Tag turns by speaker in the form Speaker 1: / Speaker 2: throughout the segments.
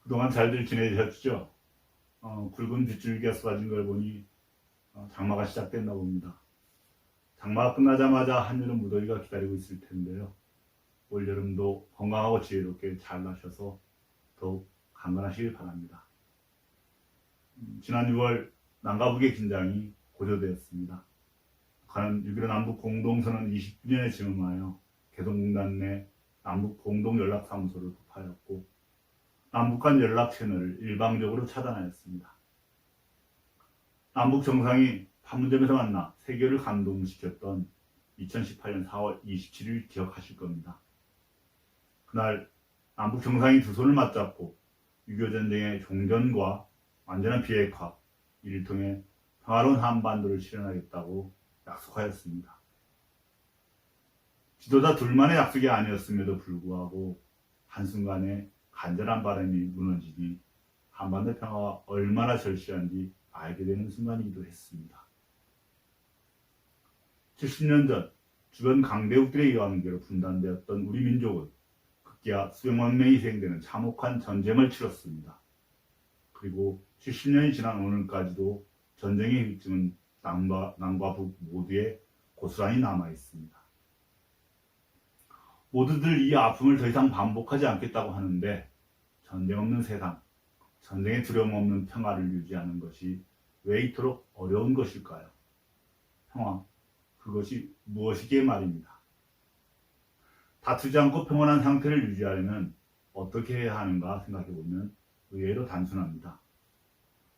Speaker 1: 그동안 잘들 지내셨죠? 굵은 빗줄기가 쏟아진 걸 보니 장마가 시작됐나 봅니다. 장마가 끝나자마자 한여름 무더위가 기다리고 있을 텐데요. 올여름도 건강하고 지혜롭게 잘 나셔서 더욱 강건하시길 바랍니다. 지난 6월 남과 북의 긴장이 고조되었습니다. 북한은 6.15 남북 공동선언 20주년에 즈음하여 개성공단 내 남북 공동연락사무소를 폭파하였고 남북 간 연락 채널을 일방적으로 차단하였습니다. 남북 정상이 판문점에서 만나 세계를 감동시켰던 2018년 4월 27일 기억하실 겁니다. 그날 남북 정상이 두 손을 맞잡고 6.25 전쟁의 종전과 완전한 비핵화, 이를 통해 평화로운 한반도를 실현하겠다고 약속하였습니다. 지도자 둘만의 약속이 아니었음에도 불구하고 한순간에 간절한 바람이 무너지니 한반도 평화가 얼마나 절실한지 알게 되는 순간이기도 했습니다. 70년 전 주변 강대국들의 이완계로 분단되었던 우리 민족은 급기야 수백만 명이 희생되는 참혹한 전쟁을 치렀습니다. 그리고 70년이 지난 오늘까지도 전쟁의 휘증은 남과 북 모두에 고스란히 남아 있습니다. 모두들 이 아픔을 더 이상 반복하지 않겠다고 하는데 전쟁 없는 세상, 전쟁의 두려움 없는 평화를 유지하는 것이 왜 이토록 어려운 것일까요? 평화, 그것이 무엇이기에 말입니다. 다투지 않고 평온한 상태를 유지하려면 어떻게 해야 하는가 생각해보면 의외로 단순합니다.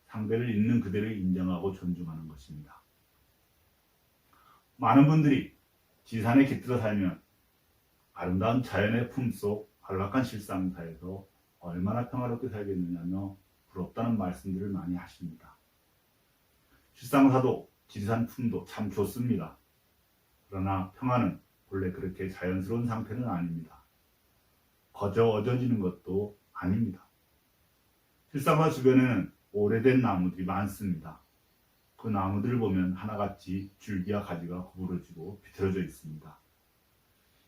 Speaker 1: 상대를 있는 그대로 인정하고 존중하는 것입니다. 많은 분들이 지산에 깃들어 살면 아름다운 자연의 품속 안락한 실상사에서 얼마나 평화롭게 살겠느냐며 부럽다는 말씀들을 많이 하십니다. 실상사도 지리산 품도 참 좋습니다. 그러나 평화는 본래 그렇게 자연스러운 상태는 아닙니다. 거저 어져지는 것도 아닙니다. 실상사 주변에는 오래된 나무들이 많습니다. 그 나무들을 보면 하나같이 줄기와 가지가 구부러지고 비틀어져 있습니다.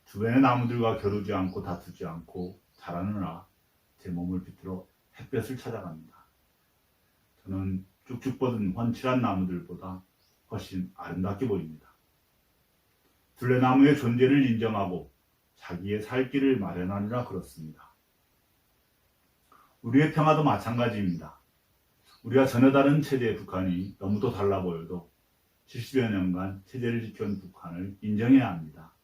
Speaker 1: 주변의 나무들과 겨루지 않고 다투지 않고 자라느라 제 몸을 비틀어 햇볕을 찾아갑니다. 저는 쭉쭉 뻗은 훤칠한 나무들보다 훨씬 아름답게 보입니다. 둘레나무의 존재를 인정하고 자기의 살 길을 마련하느라 그렇습니다. 우리의 평화도 마찬가지입니다. 우리가 전혀 다른 체제의 북한이 너무도 달라 보여도 70여 년간 체제를 지켜온 북한을 인정해야 합니다.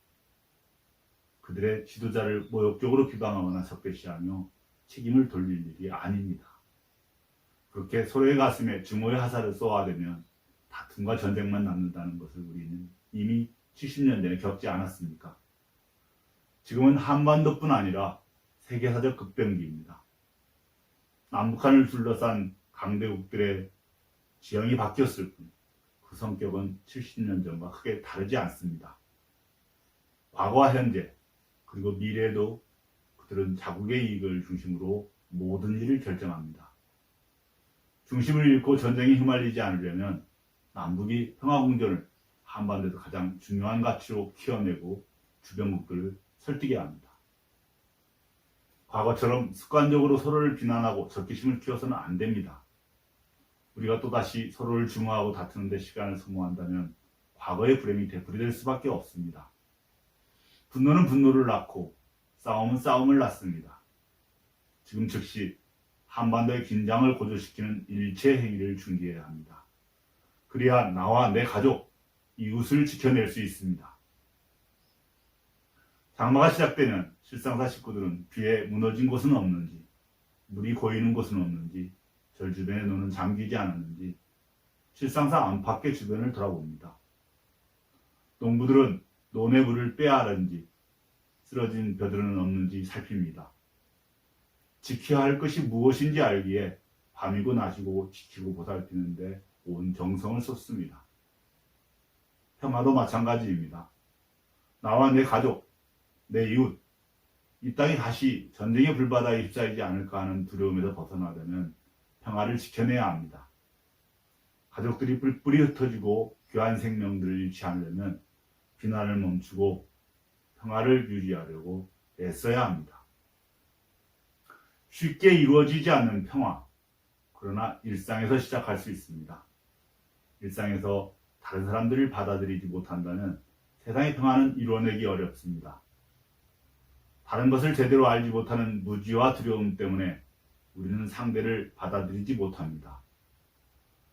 Speaker 1: 그들의 지도자를 모욕적으로 비방하거나 적대시하며 책임을 돌릴 일이 아닙니다. 그렇게 서로의 가슴에 증오의 화살을 쏘아대면 다툼과 전쟁만 남는다는 것을 우리는 이미 70년 전에 겪지 않았습니까? 지금은 한반도뿐 아니라 세계사적 급변기입니다. 남북한을 둘러싼 강대국들의 지형이 바뀌었을 뿐 그 성격은 70년 전과 크게 다르지 않습니다. 과거와 현재 그리고 미래에도 그들은 자국의 이익을 중심으로 모든 일을 결정합니다. 중심을 잃고 전쟁에 휘말리지 않으려면 남북이 평화공존을 한반도에서 가장 중요한 가치로 키워내고 주변국들을 설득해야 합니다. 과거처럼 습관적으로 서로를 비난하고 적개심을 키워서는 안 됩니다. 우리가 또다시 서로를 증오하고 다투는 데 시간을 소모한다면 과거의 불행이 되풀이될 수밖에 없습니다. 분노는 분노를 낳고 싸움은 싸움을 낳습니다. 지금 즉시 한반도의 긴장을 고조시키는 일체 행위를 중지해야 합니다. 그래야 나와 내 가족, 이웃을 지켜낼 수 있습니다. 장마가 시작되면 실상사 식구들은 비에 무너진 곳은 없는지, 물이 고이는 곳은 없는지, 절 주변에 노는 잠기지 않았는지 실상사 안팎의 주변을 돌아봅니다. 농부들은 논의 물을 빼앗는지 쓰러진 벼들은 없는지 살핍니다. 지켜야 할 것이 무엇인지 알기에 밤이고 낮이고 지키고 보살피는데 온 정성을 쏟습니다. 평화도 마찬가지입니다. 나와 내 가족, 내 이웃, 이 땅이 다시 전쟁의 불바다에 휩싸이지 않을까 하는 두려움에서 벗어나려면 평화를 지켜내야 합니다. 가족들이 뿔뿔이 흩어지고 귀한 생명들을 잃지 않으려면 비난을 멈추고 평화를 유지하려고 애써야 합니다. 쉽게 이루어지지 않는 평화, 그러나 일상에서 시작할 수 있습니다. 일상에서 다른 사람들을 받아들이지 못한다면 세상의 평화는 이루어내기 어렵습니다. 다른 것을 제대로 알지 못하는 무지와 두려움 때문에 우리는 상대를 받아들이지 못합니다.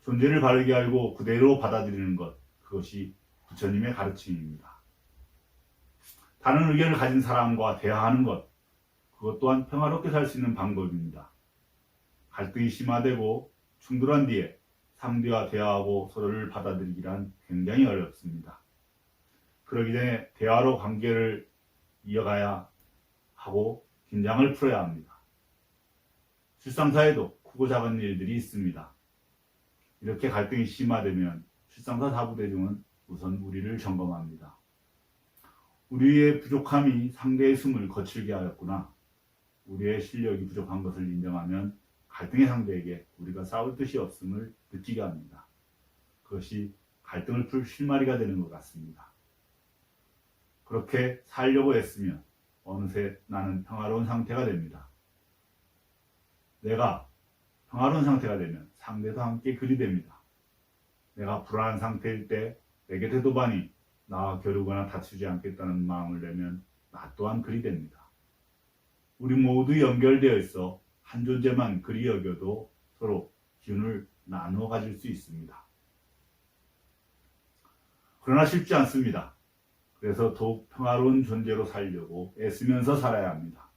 Speaker 1: 존재를 바르게 알고 그대로 받아들이는 것, 그것이 부처님의 가르침입니다. 다른 의견을 가진 사람과 대화하는 것, 그것 또한 평화롭게 살 수 있는 방법입니다. 갈등이 심화되고 충돌한 뒤에 상대와 대화하고 서로를 받아들이기란 굉장히 어렵습니다. 그러기 전에 대화로 관계를 이어가야 하고 긴장을 풀어야 합니다. 실상사에도 크고 작은 일들이 있습니다. 이렇게 갈등이 심화되면 실상사 사부대중은 우선 우리를 점검합니다. 우리의 부족함이 상대의 숨을 거칠게 하였구나. 우리의 실력이 부족한 것을 인정하면 갈등의 상대에게 우리가 싸울 뜻이 없음을 느끼게 합니다. 그것이 갈등을 풀 실마리가 되는 것 같습니다. 그렇게 살려고 애쓰면 어느새 나는 평화로운 상태가 됩니다. 내가 평화로운 상태가 되면 상대도 함께 그리 됩니다. 내가 불안한 상태일 때 내 곁에 도반이 나와 겨루거나 다투지 않겠다는 마음을 내면 나 또한 그리 됩니다. 우리 모두 연결되어 있어 한 존재만 그리 여겨도 서로 기운을 나누어 가질 수 있습니다. 그러나 쉽지 않습니다. 그래서 더욱 평화로운 존재로 살려고 애쓰면서 살아야 합니다.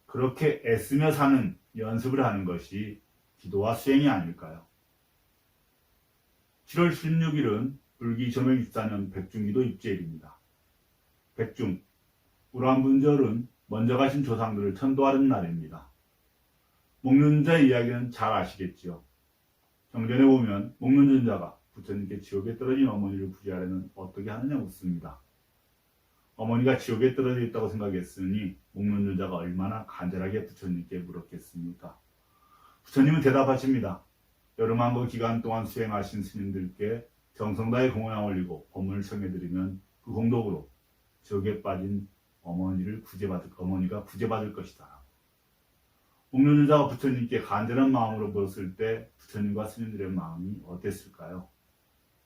Speaker 1: 그렇게 애쓰며 사는 연습을 하는 것이 기도와 수행이 아닐까요? 7월 16일은 불기 정명 24년 백중기도 입제일입니다. 백중, 우란분절은 먼저 가신 조상들을 천도하는 날입니다. 목련자의 이야기는 잘 아시겠지요. 경전에 보면 목련자가 부처님께 지옥에 떨어진 어머니를 구제하려면 어떻게 하느냐 묻습니다. 어머니가 지옥에 떨어져 있다고 생각했으니 목련자가 얼마나 간절하게 부처님께 물었겠습니까? 부처님은 대답하십니다. 여름한거 기간 동안 수행하신 스님들께 정성다해 공양 올리고 법문을 청해드리면 그 공덕으로 지옥에 빠진 어머니가 구제받을 것이다. 목련자가 부처님께 간절한 마음으로 물었을 때 부처님과 스님들의 마음이 어땠을까요?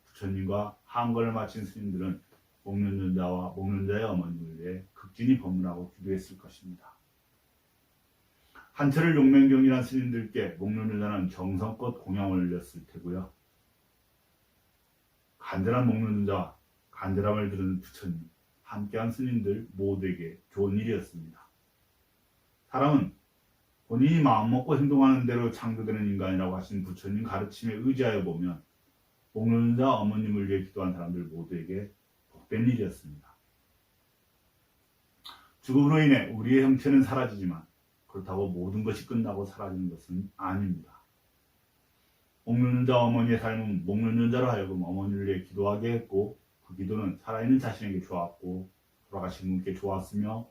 Speaker 1: 부처님과 한걸을 마친 스님들은 목련자와 목련자의 어머니를 위해 극진히 법문하고 기도했을 것입니다. 한철을 용맹경이란 스님들께 목련자는 정성껏 공양을 올렸을 테고요. 간절한 목련자와 간절함을 들은 부처님, 함께한 스님들 모두에게 좋은 일이었습니다. 사람은 본인이 마음먹고 행동하는 대로 창조되는 인간이라고 하신 부처님 가르침에 의지하여 보면 목련자 어머님을 위해 기도한 사람들 모두에게 복된 일이었습니다. 죽음으로 인해 우리의 형체는 사라지지만 그렇다고 모든 것이 끝나고 사라지는 것은 아닙니다. 목련자 어머니의 삶은 목련자로 하여금 어머니를 위해 기도하게 했고 그 기도는 살아있는 자신에게 좋았고 돌아가신 분께 좋았으며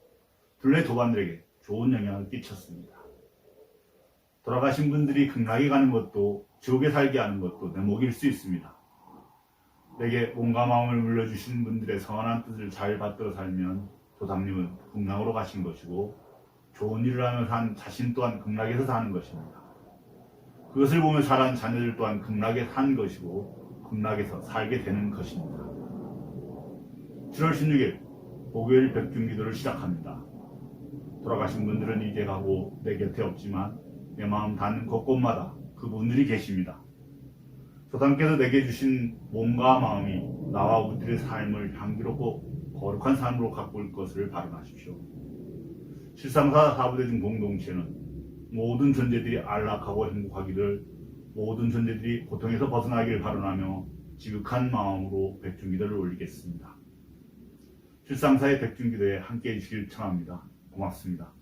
Speaker 1: 둘레 도반들에게 좋은 영향을 끼쳤습니다. 돌아가신 분들이 극락에 가는 것도 지옥에 살게 하는 것도 내목일 수 있습니다. 내게 몸과 마음을 물려주신 분들의 선한 뜻을 잘 받들어 살면 조상님은 극락으로 가신 것이고 좋은 일을 하며 산 자신 또한 극락에서 사는 것입니다. 그것을 보며 자란 자녀들 또한 극락에 산 것이고 극락에서 살게 되는 것입니다. 7월 16일 목요일 백중기도를 시작합니다. 돌아가신 분들은 이제 가고 내 곁에 없지만 내 마음 닿는 곳곳마다 그분들이 계십니다. 조상께서 내게 주신 몸과 마음이 나와 우리들의 삶을 향기롭고 거룩한 삶으로 가꿀 것을 바라십시오. 실상사 사부대중 공동체는 모든 존재들이 안락하고 행복하기를, 모든 존재들이 고통에서 벗어나기를 바라며 지극한 마음으로 백중기도를 올리겠습니다. 실상사의 백중기도에 함께해 주시길 청합니다. 고맙습니다.